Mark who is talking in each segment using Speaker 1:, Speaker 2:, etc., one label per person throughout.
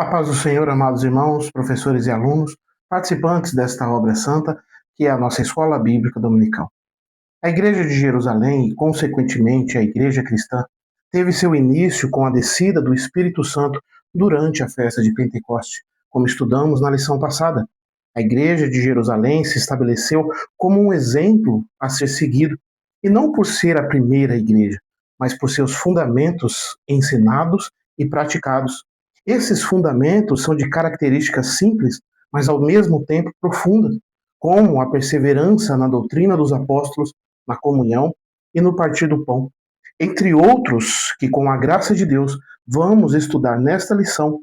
Speaker 1: A paz do Senhor, amados irmãos, professores e alunos, participantes desta obra santa, que é a nossa Escola Bíblica Dominical. A Igreja de Jerusalém e, consequentemente, a Igreja Cristã, teve seu início com a descida do Espírito Santo durante a festa de Pentecoste, como estudamos na lição passada. A Igreja de Jerusalém se estabeleceu como um exemplo a ser seguido, e não por ser a primeira igreja, mas por seus fundamentos ensinados e praticados. Esses fundamentos são de características simples, mas ao mesmo tempo profundas, como a perseverança na doutrina dos apóstolos, na comunhão e no partir do pão, entre outros que, com a graça de Deus, vamos estudar nesta lição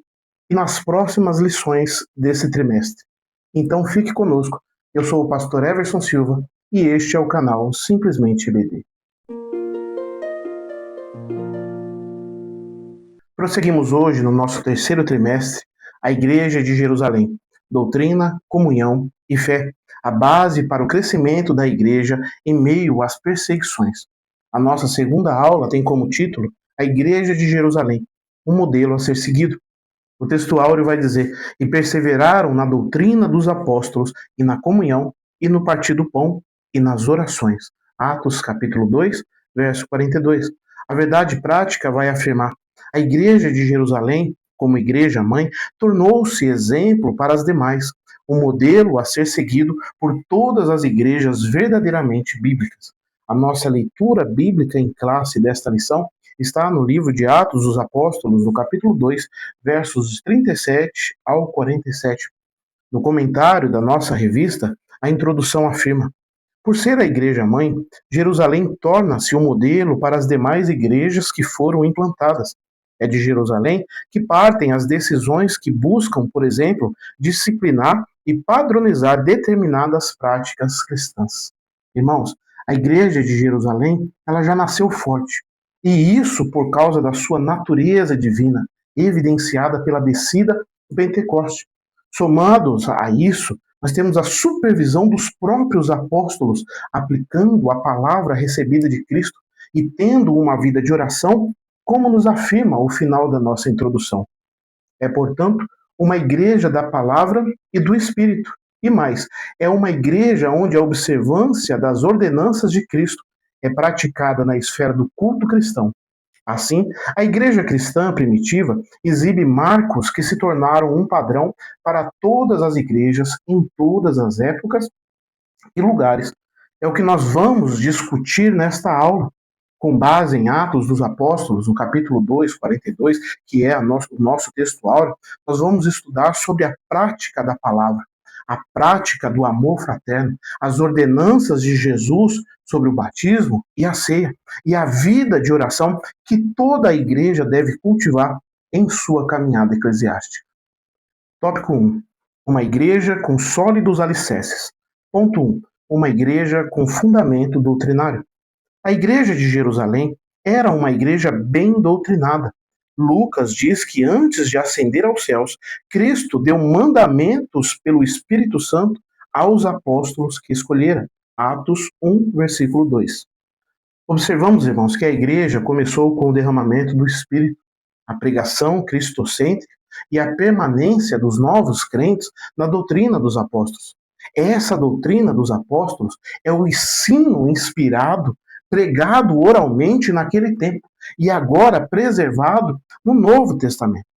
Speaker 1: e nas próximas lições desse trimestre. Então fique conosco. Eu sou o pastor Everson Silva e este é o canal Simplesmente EBD. Prosseguimos hoje no nosso terceiro trimestre a Igreja de Jerusalém, doutrina, comunhão e fé, a base para o crescimento da Igreja em meio às perseguições. A nossa segunda aula tem como título a Igreja de Jerusalém, um modelo a ser seguido. O texto áureo vai dizer: e perseveraram na doutrina dos apóstolos e na comunhão e no partir do pão e nas orações. Atos capítulo 2, verso 42. A verdade prática vai afirmar: a Igreja de Jerusalém, como igreja mãe, tornou-se exemplo para as demais, um modelo a ser seguido por todas as igrejas verdadeiramente bíblicas. A nossa leitura bíblica em classe desta lição está no livro de Atos dos Apóstolos, no capítulo 2, versos 37 ao 47. No comentário da nossa revista, a introdução afirma: por ser a igreja-mãe, Jerusalém torna-se um modelo para as demais igrejas que foram implantadas. É de Jerusalém que partem as decisões que buscam, por exemplo, disciplinar e padronizar determinadas práticas cristãs. Irmãos, a igreja de Jerusalém, ela já nasceu forte. E isso por causa da sua natureza divina, evidenciada pela descida do Pentecoste. Somados a isso, nós temos a supervisão dos próprios apóstolos, aplicando a palavra recebida de Cristo e tendo uma vida de oração, como nos afirma o final da nossa introdução. É, portanto, uma igreja da palavra e do Espírito. E mais, é uma igreja onde a observância das ordenanças de Cristo é praticada na esfera do culto cristão. Assim, a igreja cristã primitiva exibe marcos que se tornaram um padrão para todas as igrejas em todas as épocas e lugares. É o que nós vamos discutir nesta aula, com base em Atos dos Apóstolos, no capítulo 2, 42, que é o nosso texto áureo. Nós vamos estudar sobre a prática da palavra, a prática do amor fraterno, as ordenanças de Jesus sobre o batismo e a ceia, e a vida de oração que toda a igreja deve cultivar em sua caminhada eclesiástica. Tópico 1. Uma igreja com sólidos alicerces. Ponto 1. Uma igreja com fundamento doutrinário. A igreja de Jerusalém era uma igreja bem doutrinada. Lucas diz que antes de ascender aos céus, Cristo deu mandamentos pelo Espírito Santo aos apóstolos que escolhera. Atos 1, versículo 2. Observamos, irmãos, que a igreja começou com o derramamento do Espírito, a pregação cristocêntrica e a permanência dos novos crentes na doutrina dos apóstolos. Essa doutrina dos apóstolos é o ensino inspirado, pregado oralmente naquele tempo e agora preservado no Novo Testamento.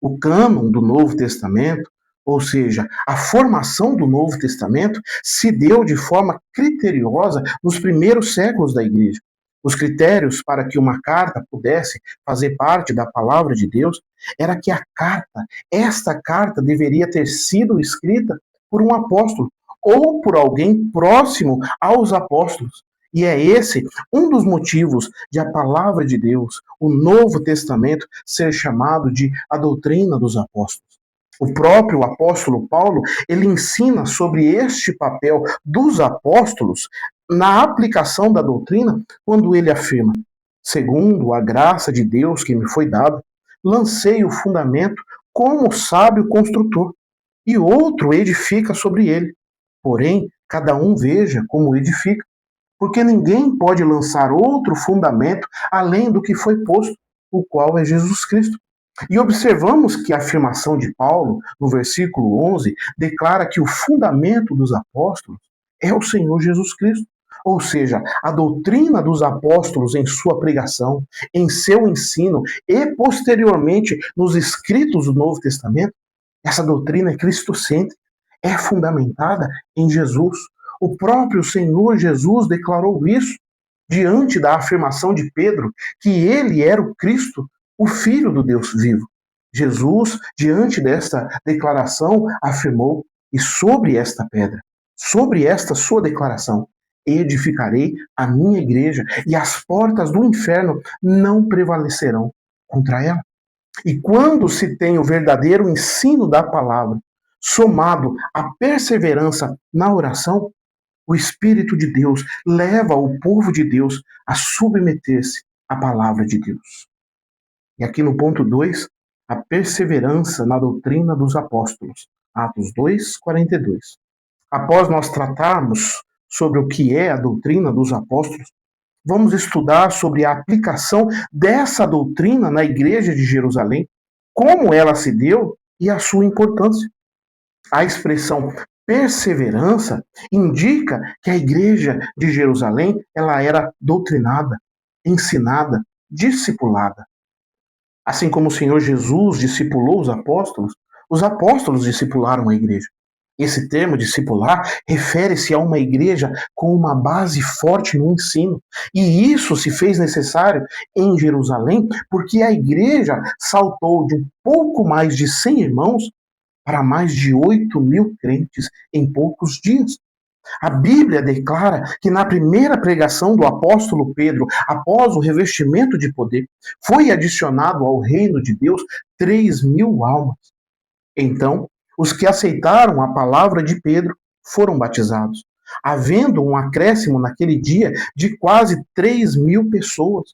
Speaker 1: O cânon do Novo Testamento, ou seja, a formação do Novo Testamento, se deu de forma criteriosa nos primeiros séculos da Igreja. Os critérios para que uma carta pudesse fazer parte da palavra de Deus era que esta carta deveria ter sido escrita por um apóstolo ou por alguém próximo aos apóstolos. E é esse um dos motivos de a palavra de Deus, o Novo Testamento, ser chamado de a doutrina dos apóstolos. O próprio apóstolo Paulo, ele ensina sobre este papel dos apóstolos na aplicação da doutrina, quando ele afirma: segundo a graça de Deus que me foi dada, lancei o fundamento como sábio construtor, e outro edifica sobre ele. Porém, cada um veja como edifica, porque ninguém pode lançar outro fundamento além do que foi posto, o qual é Jesus Cristo. E observamos que a afirmação de Paulo, no versículo 11, declara que o fundamento dos apóstolos é o Senhor Jesus Cristo. Ou seja, a doutrina dos apóstolos em sua pregação, em seu ensino e posteriormente nos escritos do Novo Testamento, essa doutrina é cristocêntrica, é fundamentada em Jesus. O próprio Senhor Jesus declarou isso diante da afirmação de Pedro que ele era o Cristo, o Filho do Deus vivo. Jesus, diante desta declaração, afirmou: e sobre esta pedra, sobre esta sua declaração, edificarei a minha igreja, e as portas do inferno não prevalecerão contra ela. E quando se tem o verdadeiro ensino da palavra, somado à perseverança na oração, o Espírito de Deus leva o povo de Deus a submeter-se à palavra de Deus. E aqui no ponto 2, a perseverança na doutrina dos apóstolos. Atos 2, 42. Após nós tratarmos sobre o que é a doutrina dos apóstolos, vamos estudar sobre a aplicação dessa doutrina na igreja de Jerusalém, como ela se deu e a sua importância. A expressão perseverança indica que a igreja de Jerusalém ela era doutrinada, ensinada, discipulada. Assim como o Senhor Jesus discipulou os apóstolos discipularam a igreja. Esse termo discipular refere-se a uma igreja com uma base forte no ensino. E isso se fez necessário em Jerusalém porque a igreja saltou de um pouco mais de 100 irmãos para mais de 8.000 crentes em poucos dias. A Bíblia declara que na primeira pregação do apóstolo Pedro, após o revestimento de poder, foi adicionado ao reino de Deus 3.000 almas. Então, os que aceitaram a palavra de Pedro foram batizados, havendo um acréscimo naquele dia de quase 3.000 pessoas.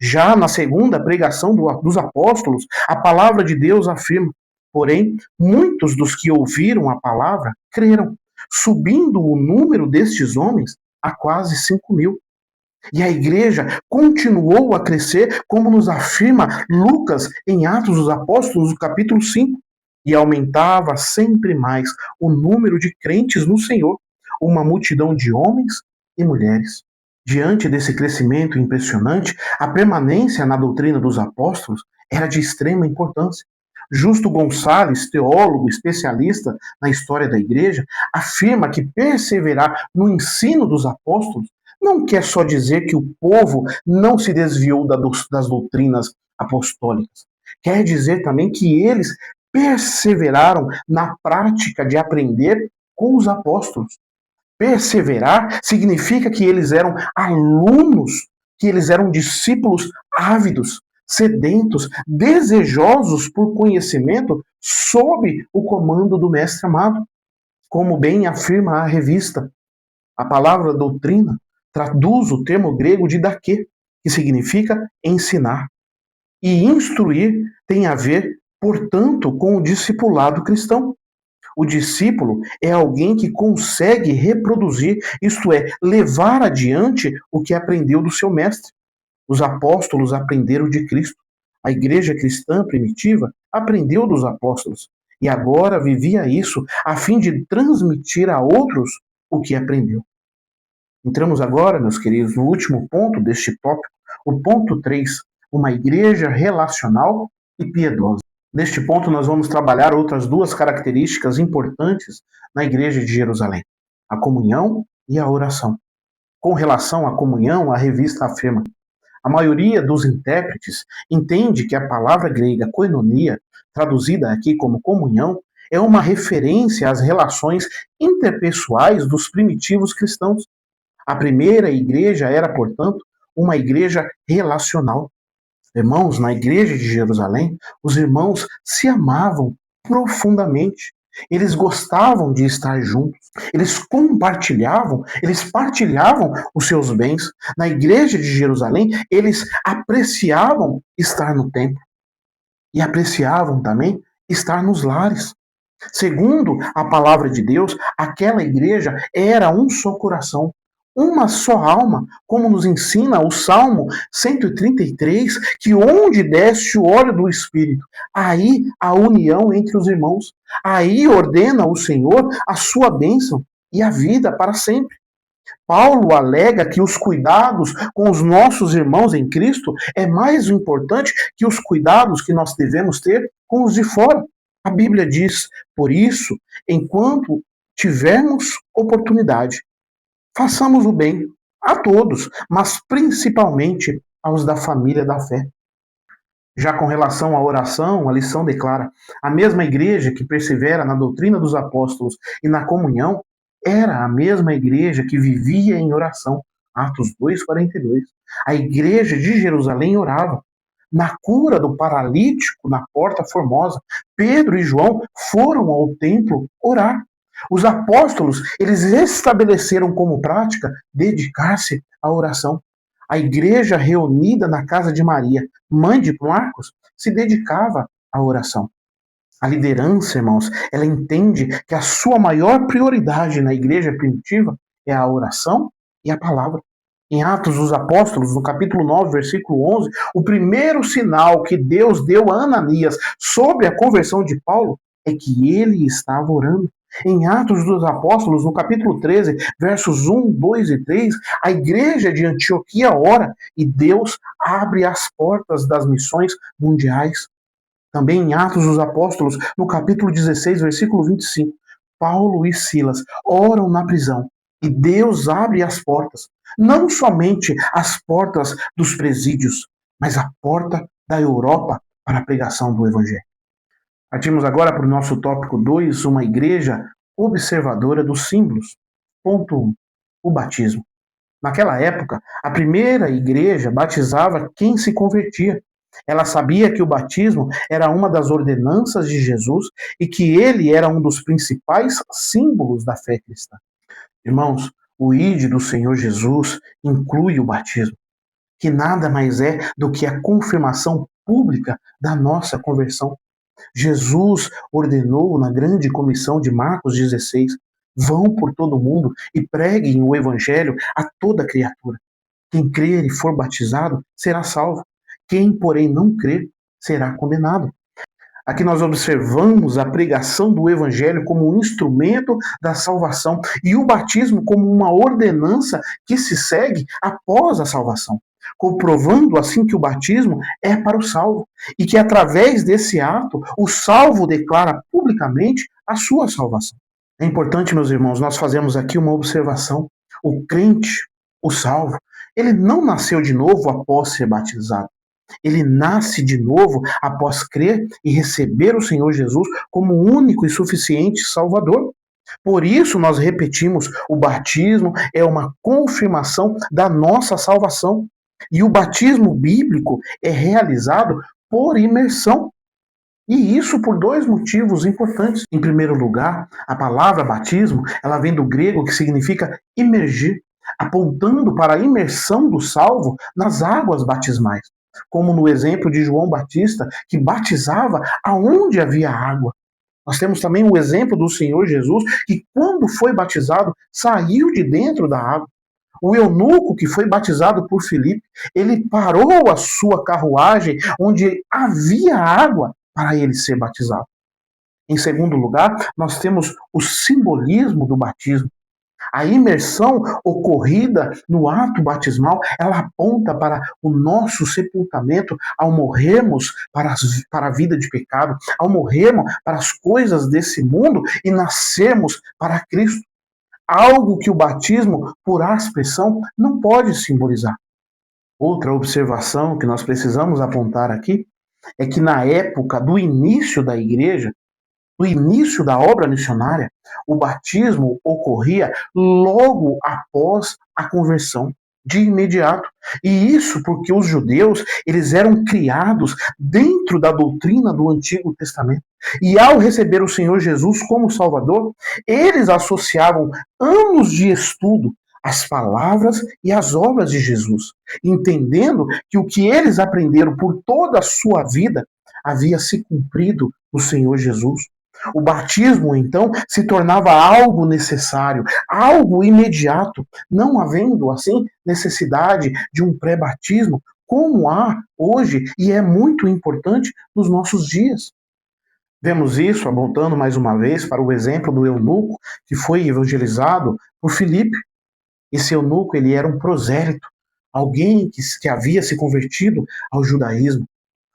Speaker 1: Já na segunda pregação dos apóstolos, a palavra de Deus afirma: porém, muitos dos que ouviram a palavra creram, subindo o número destes homens a quase 5.000. E a igreja continuou a crescer, como nos afirma Lucas em Atos dos Apóstolos, no capítulo 5. E aumentava sempre mais o número de crentes no Senhor, uma multidão de homens e mulheres. Diante desse crescimento impressionante, a permanência na doutrina dos apóstolos era de extrema importância. Justo Gonçalves, teólogo especialista na história da igreja, afirma que perseverar no ensino dos apóstolos não quer só dizer que o povo não se desviou das doutrinas apostólicas. Quer dizer também que eles perseveraram na prática de aprender com os apóstolos. Perseverar significa que eles eram alunos, que eles eram discípulos ávidos, sedentos, desejosos por conhecimento sob o comando do mestre amado. Como bem afirma a revista, a palavra doutrina traduz o termo grego didaquê, que significa ensinar. E instruir tem a ver, portanto, com o discipulado cristão. O discípulo é alguém que consegue reproduzir, isto é, levar adiante o que aprendeu do seu mestre. Os apóstolos aprenderam de Cristo. A igreja cristã primitiva aprendeu dos apóstolos e agora vivia isso a fim de transmitir a outros o que aprendeu. Entramos agora, meus queridos, no último ponto deste tópico, o ponto 3, uma igreja relacional e piedosa. Neste ponto, nós vamos trabalhar outras duas características importantes na igreja de Jerusalém: a comunhão e a oração. Com relação à comunhão, a revista afirma: a maioria dos intérpretes entende que a palavra grega koinonia, traduzida aqui como comunhão, é uma referência às relações interpessoais dos primitivos cristãos. A primeira igreja era, portanto, uma igreja relacional. Irmãos, na igreja de Jerusalém, os irmãos se amavam profundamente. Eles gostavam de estar juntos. Eles compartilhavam, eles partilhavam os seus bens. Na igreja de Jerusalém, eles apreciavam estar no templo. E apreciavam também estar nos lares. Segundo a palavra de Deus, aquela igreja era um só coração, uma só alma, como nos ensina o Salmo 133, que onde desce o óleo do Espírito, aí a união entre os irmãos. Aí ordena o Senhor a sua bênção e a vida para sempre. Paulo alega que os cuidados com os nossos irmãos em Cristo é mais importante que os cuidados que nós devemos ter com os de fora. A Bíblia diz, por isso, enquanto tivermos oportunidade, façamos o bem a todos, mas principalmente aos da família da fé. Já com relação à oração, a lição declara: a mesma igreja que persevera na doutrina dos apóstolos e na comunhão era a mesma igreja que vivia em oração. Atos 2:42. A igreja de Jerusalém orava. Na cura do paralítico na Porta Formosa, Pedro e João foram ao templo orar. Os apóstolos, eles estabeleceram como prática dedicar-se à oração. A igreja reunida na casa de Maria, mãe de Marcos, se dedicava à oração. A liderança, irmãos, ela entende que a sua maior prioridade na igreja primitiva é a oração e a palavra. Em Atos dos Apóstolos, no capítulo 9, versículo 11, o primeiro sinal que Deus deu a Ananias sobre a conversão de Paulo é que ele estava orando. Em Atos dos Apóstolos, no capítulo 13, versos 1, 2 e 3, a igreja de Antioquia ora e Deus abre as portas das missões mundiais. Também em Atos dos Apóstolos, no capítulo 16, versículo 25, Paulo e Silas oram na prisão e Deus abre as portas, não somente as portas dos presídios, mas a porta da Europa para a pregação do Evangelho. Partimos agora para o nosso tópico 2, uma igreja observadora dos símbolos. Ponto 1, o batismo. Naquela época, a primeira igreja batizava quem se convertia. Ela sabia que o batismo era uma das ordenanças de Jesus e que ele era um dos principais símbolos da fé cristã. Irmãos, o ID do Senhor Jesus inclui o batismo, que nada mais é do que a confirmação pública da nossa conversão. Jesus ordenou na grande comissão de Marcos 16, vão por todo o mundo e preguem o evangelho a toda criatura. Quem crer e for batizado será salvo. Quem, porém, não crer será condenado. Aqui nós observamos a pregação do evangelho como um instrumento da salvação e o batismo como uma ordenança que se segue após a salvação, comprovando assim que o batismo é para o salvo e que através desse ato o salvo declara publicamente a sua salvação. É importante, meus irmãos, nós fazemos aqui uma observação. O crente, o salvo, ele não nasceu de novo após ser batizado. Ele nasce de novo após crer e receber o Senhor Jesus como único e suficiente Salvador. Por isso nós repetimos, o batismo é uma confirmação da nossa salvação. E o batismo bíblico é realizado por imersão. E isso por dois motivos importantes. Em primeiro lugar, a palavra batismo, ela vem do grego que significa imergir, apontando para a imersão do salvo nas águas batismais, como no exemplo de João Batista, que batizava aonde havia água. Nós temos também o exemplo do Senhor Jesus, que quando foi batizado, saiu de dentro da água. O eunuco que foi batizado por Filipe, ele parou a sua carruagem onde havia água para ele ser batizado. Em segundo lugar, nós temos o simbolismo do batismo. A imersão ocorrida no ato batismal, ela aponta para o nosso sepultamento ao morrermos para a vida de pecado, ao morrermos para as coisas desse mundo e nascermos para Cristo. Algo que o batismo, por aspersão, não pode simbolizar. Outra observação que nós precisamos apontar aqui é que na época do início da igreja, no início da obra missionária, o batismo ocorria logo após a conversão, de imediato. E isso porque os judeus, eles eram criados dentro da doutrina do Antigo Testamento. E ao receber o Senhor Jesus como Salvador, eles associavam anos de estudo às palavras e às obras de Jesus, entendendo que o que eles aprenderam por toda a sua vida havia se cumprido no Senhor Jesus. O batismo, então, se tornava algo necessário, algo imediato, não havendo, assim, necessidade de um pré-batismo, como há hoje e é muito importante nos nossos dias. Vemos isso apontando mais uma vez para o exemplo do eunuco que foi evangelizado por Filipe. Esse eunuco, ele era um prosélito, alguém que havia se convertido ao judaísmo.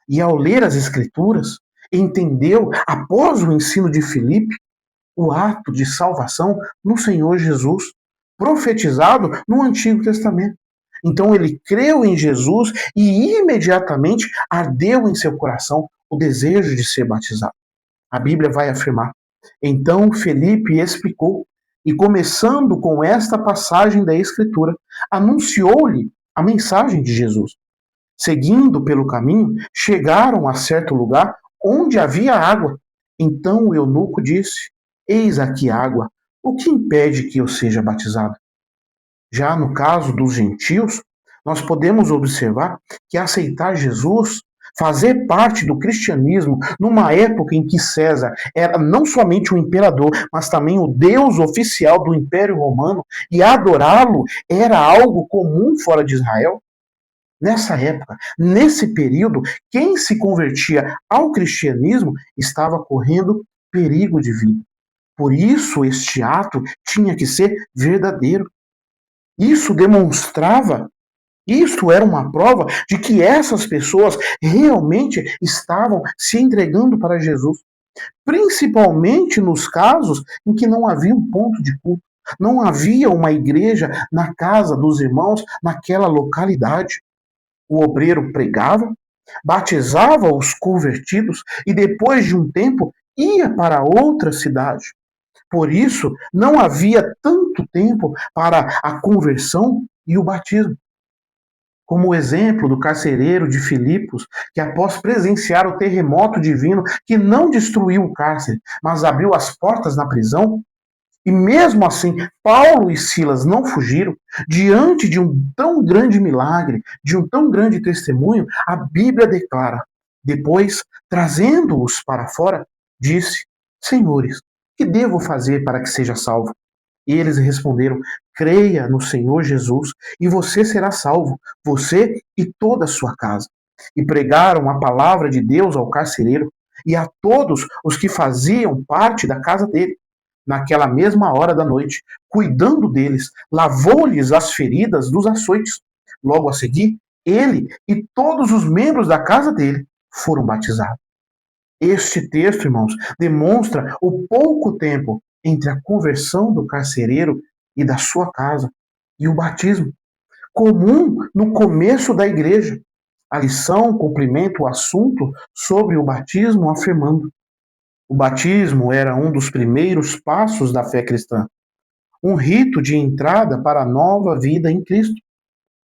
Speaker 1: E ao ler as escrituras, entendeu, após o ensino de Filipe, o ato de salvação no Senhor Jesus, profetizado no Antigo Testamento. Então ele creu em Jesus e imediatamente ardeu em seu coração o desejo de ser batizado. A Bíblia vai afirmar. Então Felipe explicou, e começando com esta passagem da Escritura, anunciou-lhe a mensagem de Jesus. Seguindo pelo caminho, chegaram a certo lugar onde havia água. Então o eunuco disse: Eis aqui água, o que impede que eu seja batizado? Já no caso dos gentios, nós podemos observar que aceitar Jesus, fazer parte do cristianismo, numa época em que César era não somente o imperador, mas também o Deus oficial do Império Romano, e adorá-lo era algo comum fora de Israel. Nessa época, nesse período, quem se convertia ao cristianismo estava correndo perigo de vida. Por isso, este ato tinha que ser verdadeiro. Isso demonstrava, isso era uma prova de que essas pessoas realmente estavam se entregando para Jesus, principalmente nos casos em que não havia um ponto de culto, não havia uma igreja na casa dos irmãos naquela localidade. O obreiro pregava, batizava os convertidos e depois de um tempo ia para outra cidade. Por isso, não havia tanto tempo para a conversão e o batismo. Como o exemplo do carcereiro de Filipos, que após presenciar o terremoto divino que não destruiu o cárcere, mas abriu as portas na prisão, e mesmo assim, Paulo e Silas não fugiram, diante de um tão grande milagre, de um tão grande testemunho, a Bíblia declara, depois, trazendo-os para fora, disse: Senhores, que devo fazer para que seja salvo? E eles responderam: Creia no Senhor Jesus e você será salvo, você e toda a sua casa. E pregaram a palavra de Deus ao carcereiro e a todos os que faziam parte da casa dele. Naquela mesma hora da noite, cuidando deles, lavou-lhes as feridas dos açoites. Logo a seguir, ele e todos os membros da casa dele foram batizados. Este texto, irmãos, demonstra o pouco tempo entre a conversão do carcereiro e da sua casa e o batismo, comum no começo da igreja. A lição complementa o assunto sobre o batismo, afirmando: o batismo era um dos primeiros passos da fé cristã, um rito de entrada para a nova vida em Cristo.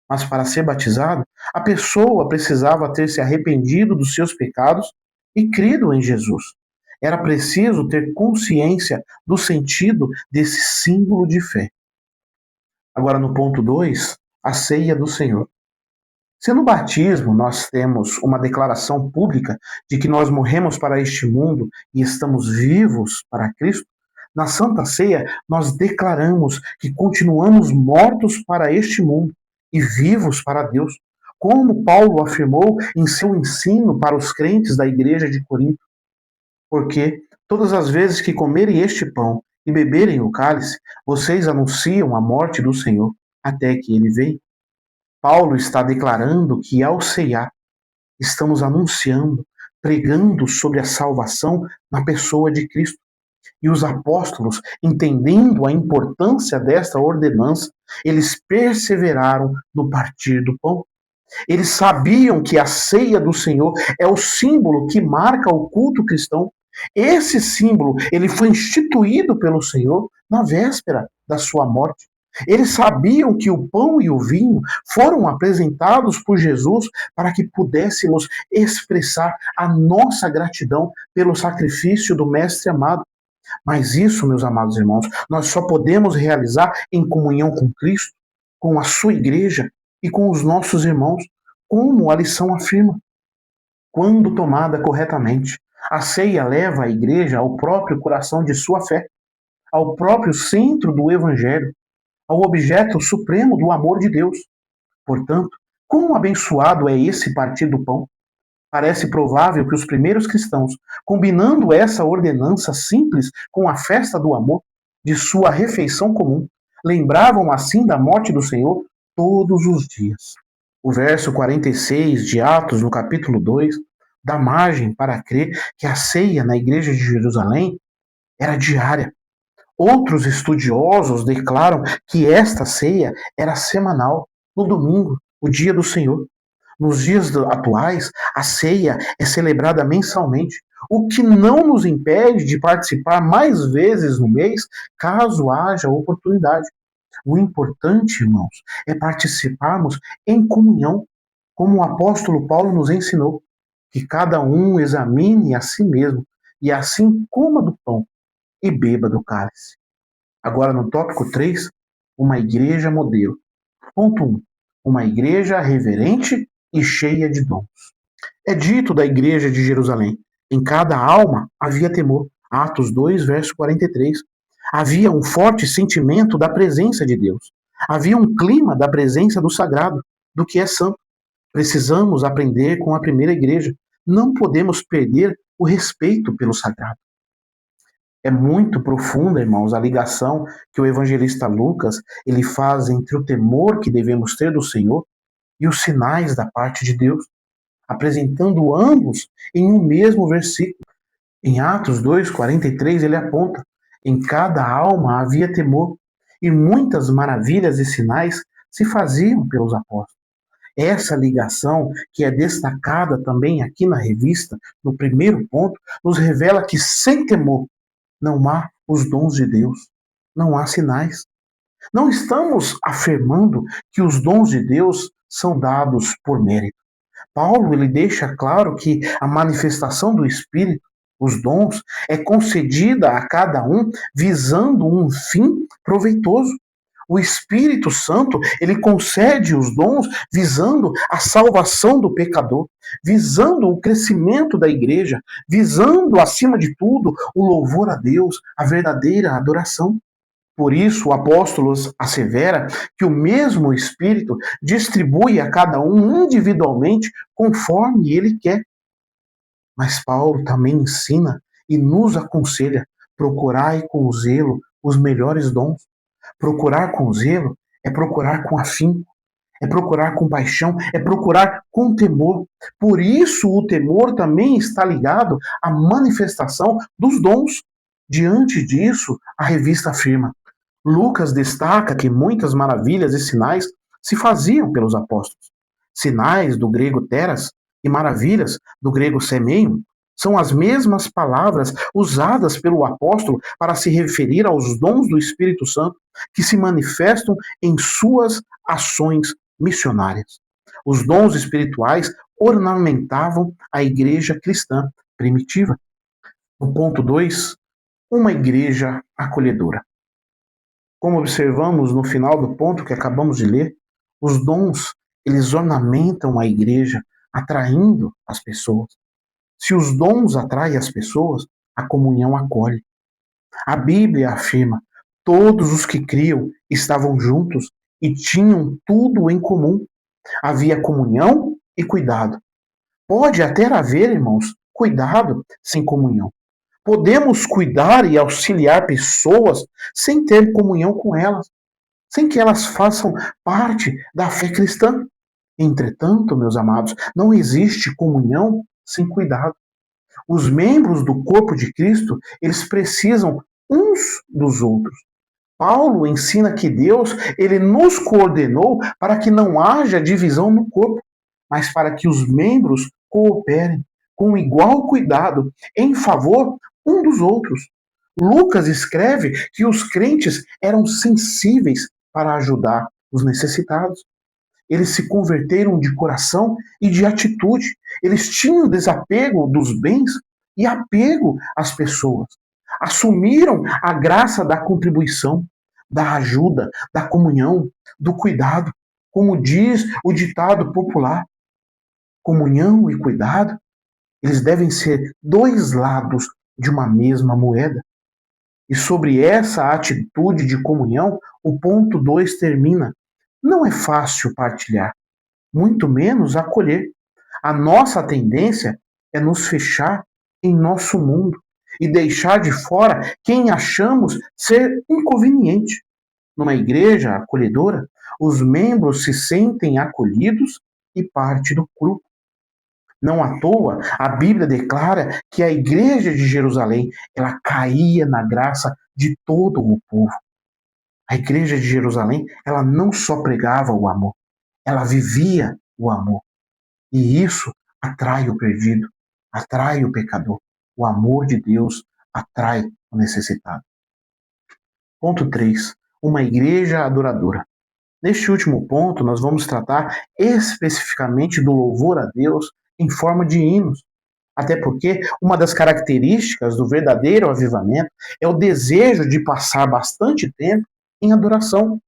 Speaker 1: Mas para ser batizado, a pessoa precisava ter se arrependido dos seus pecados e crido em Jesus. Era preciso ter consciência do sentido desse símbolo de fé. Agora, no ponto 2, a ceia do Senhor. Se no batismo nós temos uma declaração pública de que nós morremos para este mundo e estamos vivos para Cristo, na Santa Ceia nós declaramos que continuamos mortos para este mundo e vivos para Deus, como Paulo afirmou em seu ensino para os crentes da igreja de Corinto. Porque todas as vezes que comerem este pão e beberem o cálice, vocês anunciam a morte do Senhor até que ele venha. Paulo está declarando que ao ceiar, estamos anunciando, pregando sobre a salvação na pessoa de Cristo. E os apóstolos, entendendo a importância desta ordenança, eles perseveraram no partir do pão. Eles sabiam que a ceia do Senhor é o símbolo que marca o culto cristão. Esse símbolo, ele foi instituído pelo Senhor na véspera da sua morte. Eles sabiam que o pão e o vinho foram apresentados por Jesus para que pudéssemos expressar a nossa gratidão pelo sacrifício do Mestre amado. Mas isso, meus amados irmãos, nós só podemos realizar em comunhão com Cristo, com a sua igreja e com os nossos irmãos, como a lição afirma. Quando tomada corretamente, A ceia leva a igreja ao próprio coração de sua fé, ao próprio centro do Evangelho, ao objeto supremo do amor de Deus. Portanto, quão abençoado é esse partir do pão! Parece provável que os primeiros cristãos, combinando essa ordenança simples com a festa do amor, de sua refeição comum, lembravam assim da morte do Senhor todos os dias. O verso 46 de Atos, no capítulo 2, dá margem para crer que a ceia na igreja de Jerusalém era diária. Outros estudiosos declaram que esta ceia era semanal, no domingo, o dia do Senhor. Nos dias atuais, a ceia é celebrada mensalmente, o que não nos impede de participar mais vezes no mês, caso haja oportunidade. O importante, irmãos, é participarmos em comunhão, como o apóstolo Paulo nos ensinou, que cada um examine a si mesmo e assim coma do pão e beba do cálice. Agora, no tópico 3, uma igreja modelo. Ponto 1. Uma igreja reverente e cheia de dons. É dito da igreja de Jerusalém: em cada alma havia temor. Atos 2, verso 43. Havia um forte sentimento da presença de Deus. Havia um clima da presença do sagrado, do que é santo. Precisamos aprender com a primeira igreja. Não podemos perder o respeito pelo sagrado. É muito profunda, irmãos, a ligação que o evangelista Lucas ele faz entre o temor que devemos ter do Senhor e os sinais da parte de Deus, apresentando ambos em um mesmo versículo. Em Atos 2:43 ele aponta: em cada alma havia temor, e muitas maravilhas e sinais se faziam pelos apóstolos. Essa ligação, que é destacada também aqui na revista, no primeiro ponto, nos revela que sem temor não há os dons de Deus, não há sinais. Não estamos afirmando que os dons de Deus são dados por mérito. Paulo ele deixa claro que a manifestação do Espírito, os dons, é concedida a cada um visando um fim proveitoso. O Espírito Santo, ele concede os dons visando a salvação do pecador, visando o crescimento da igreja, visando, acima de tudo, o louvor a Deus, a verdadeira adoração. Por isso, o apóstolo assevera que o mesmo Espírito distribui a cada um individualmente conforme ele quer. Mas Paulo também ensina e nos aconselha: procurai com zelo os melhores dons. Procurar com zelo é procurar com afinco, é procurar com paixão, é procurar com temor. Por isso, o temor também está ligado à manifestação dos dons. Diante disso, a revista afirma: Lucas destaca que muitas maravilhas e sinais se faziam pelos apóstolos. Sinais, do grego teras, e maravilhas, do grego semeion, são as mesmas palavras usadas pelo apóstolo para se referir aos dons do Espírito Santo que se manifestam em suas ações missionárias. Os dons espirituais ornamentavam a igreja cristã primitiva. No ponto 2, uma igreja acolhedora. Como observamos no final do ponto que acabamos de ler, os dons, eles ornamentam a igreja, atraindo as pessoas. Se os dons atraem as pessoas, a comunhão acolhe. A Bíblia afirma: todos os que criam estavam juntos e tinham tudo em comum. Havia comunhão e cuidado. Pode até haver, irmãos, cuidado sem comunhão. Podemos cuidar e auxiliar pessoas sem ter comunhão com elas, sem que elas façam parte da fé cristã. Entretanto, meus amados, não existe comunhão sem cuidado. Os membros do corpo de Cristo, eles precisam uns dos outros. Paulo ensina que Deus, ele nos coordenou para que não haja divisão no corpo, mas para que os membros cooperem com igual cuidado em favor um dos outros. Lucas escreve que os crentes eram sensíveis para ajudar os necessitados. Eles se converteram de coração e de atitude. Eles tinham desapego dos bens e apego às pessoas. Assumiram a graça da contribuição, da ajuda, da comunhão, do cuidado. Como diz o ditado popular: comunhão e cuidado Eles devem ser dois lados de uma mesma moeda. E sobre essa atitude de comunhão, o ponto 2 termina. Não é fácil partilhar, muito menos acolher. A nossa tendência é nos fechar em nosso mundo e deixar de fora quem achamos ser inconveniente. Numa igreja acolhedora, os membros se sentem acolhidos e parte do grupo. Não à toa, a Bíblia declara que a igreja de Jerusalém, ela caía na graça de todo o povo. A igreja de Jerusalém, ela não só pregava o amor, ela vivia o amor. E isso atrai o perdido, atrai o pecador. O amor de Deus atrai o necessitado. Ponto 3. Uma igreja adoradora. Neste último ponto, nós vamos tratar especificamente do louvor a Deus em forma de hinos. Até porque uma das características do verdadeiro avivamento é o desejo de passar bastante tempo em adoração.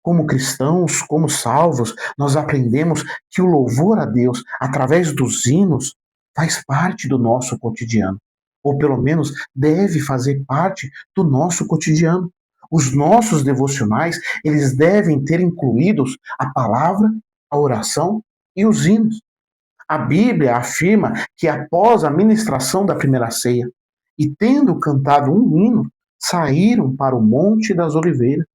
Speaker 1: Como cristãos, como salvos, nós aprendemos que o louvor a Deus, através dos hinos, faz parte do nosso cotidiano. Ou pelo menos deve fazer parte do nosso cotidiano. Os nossos devocionais, eles devem ter incluídos a palavra, a oração e os hinos. A Bíblia afirma que após a ministração da primeira ceia, e tendo cantado um hino, saíram para o Monte das Oliveiras.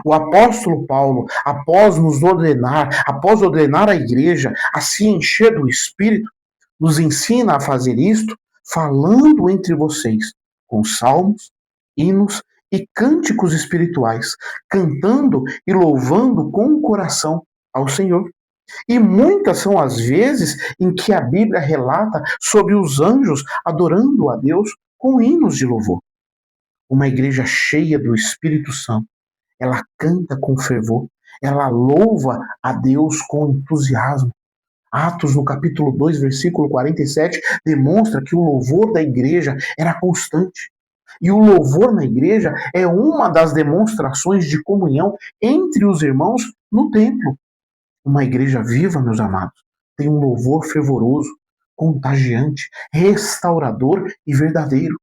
Speaker 1: O apóstolo Paulo, após ordenar a igreja a se encher do Espírito, nos ensina a fazer isto falando entre vocês com salmos, hinos e cânticos espirituais, cantando e louvando com o coração ao Senhor. E muitas são as vezes em que a Bíblia relata sobre os anjos adorando a Deus com hinos de louvor. Uma igreja cheia do Espírito Santo, ela canta com fervor, ela louva a Deus com entusiasmo. Atos, no capítulo 2, versículo 47, demonstra que o louvor da igreja era constante. E o louvor na igreja é uma das demonstrações de comunhão entre os irmãos no templo. Uma igreja viva, meus amados, tem um louvor fervoroso, contagiante, restaurador e verdadeiro.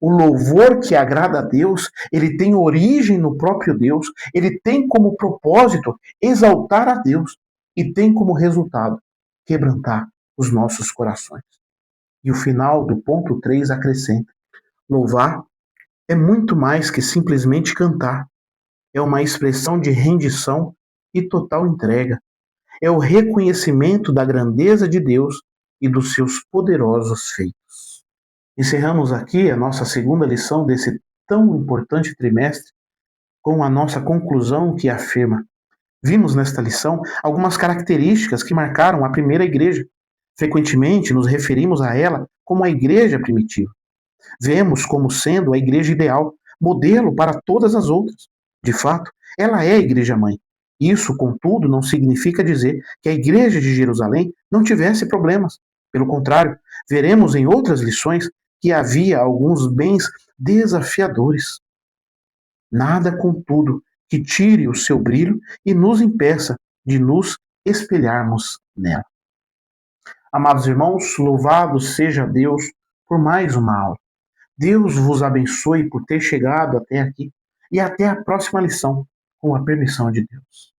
Speaker 1: O louvor que agrada a Deus, ele tem origem no próprio Deus, ele tem como propósito exaltar a Deus e tem como resultado quebrantar os nossos corações. E o final do ponto 3 acrescenta: louvar é muito mais que simplesmente cantar, é uma expressão de rendição e total entrega. É o reconhecimento da grandeza de Deus e dos seus poderosos feitos. Encerramos aqui a nossa segunda lição desse tão importante trimestre com a nossa conclusão que afirma: vimos nesta lição algumas características que marcaram a primeira igreja. Frequentemente nos referimos a ela como a igreja primitiva. Vemos como sendo a igreja ideal, modelo para todas as outras. De fato, ela é a igreja-mãe. Isso, contudo, não significa dizer que a igreja de Jerusalém não tivesse problemas. Pelo contrário, veremos em outras lições que havia alguns bens desafiadores. Nada, contudo, que tire o seu brilho e nos impeça de nos espelharmos nela. Amados irmãos, louvado seja Deus por mais uma aula. Deus vos abençoe por ter chegado até aqui e até a próxima lição, com a permissão de Deus.